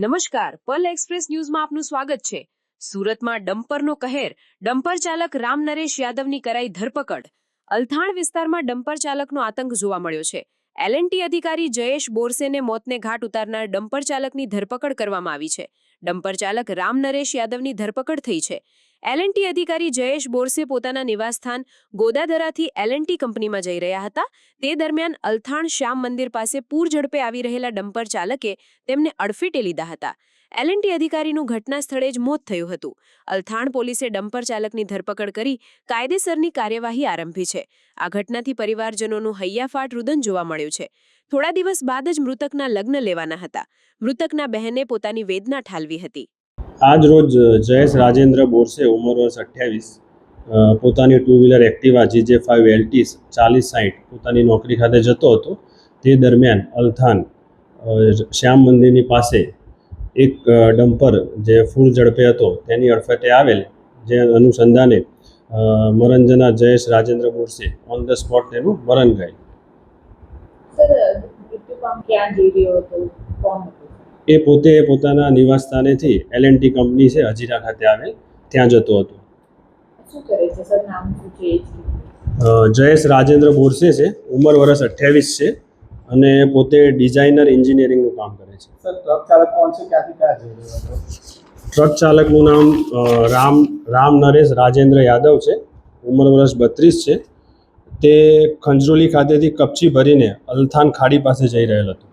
નમસ્કાર, પલ એક્સપ્રેસ ન્યૂઝમાં આપનું સ્વાગત છે। સુરતમાં ડમ્પરનો કહેર, ડમ્પર ચાલક રામ નરેશ યાદવની કરાઈ ધરપકડ। અલથાણ વિસ્તારમાં ડમ્પર ચાલકનો આતંક જોવા મળ્યો છે। એલએનટી અધિકારી જયેશ બોરસેને મોતને ઘાટ ઉતારનાર ડમ્પર ચાલકની ધરપકડ કરવામાં આવી છે। ડમ્પર ચાલક રામ નરેશ યાદવની ધરપકડ થઈ છે। એલએનટી અધિકારી જયેશ બોરસે પોતાના નિવાસસ્થાન ગોદાદરાથી એલએનટી કંપનીમાં જઈ રહ્યા હતા। તે દરમિયાન અલથાણ શ્યામ મંદિર પાસે પૂર ઝડપે આવી રહેલા ડમ્પર ચાલકે તેમને અડફેટે લીધા હતા। એલએનટી અધિકારીનું ઘટના સ્થળે જ મોત થયું હતું। અલથાણ પોલીસે ડમ્પર ચાલકની ધરપકડ કરી કાયદેસરની કાર્યવાહી આરંભી છે। આ ઘટનાથી પરિવારજનોનું હૈયાફાટ રુદન જોવા મળ્યું છે। થોડા દિવસ બાદ જ મૃતકના લગ્ન લેવાના હતા। મૃતકના બહેને પોતાની વેદના ઠાલવી હતી। આજ રોજ જયેશ રાજેન્દ્ર બોરસે ઉંમર વર્ષ 28 પોતાની two wheeler Activa GJ5 LT 4060 પોતાની નોકરી ખાતે જતો હતો। તે દરમિયાન અલથાણ શ્યામ મંદિરની પાસે એક ડમ્પર જે ફૂલ ઝડપે હતો તેની અડફેટે આવેલ, જે અનુસંધાને મરણ જનાર Jayesh Rajendra Borse on the spot તેનું મરણ ગયેલ। એ પોતે પોતાના નિવાસ સ્થાનેથી એલએનટી કંપની છે હજીરા ખાતે આવેલ, ત્યાં જતો હતો। શું કરે છે સર? નામ શું છે? જયેશ રાજેન્દ્ર બોરસે છે, ઉંમર વર્ષ 28 છે અને પોતે ડિઝાઇનર એન્જિનિયરિંગનું કામ કરે છે। સર, ટ્રક ચાલક કોણ છે? ક્યાંથી ક્યાં જઈ રહ્યો હતો? ટ્રક ચાલકનું નામ રામ નરેશ રાજેન્દ્ર યાદવ છે, ઉંમર વર્ષ 32 છે। તે ખંજરોલી ખાતેથી કપચી ભરીને અલથાણ ખાડી પાસે જઈ રહેલ હતો।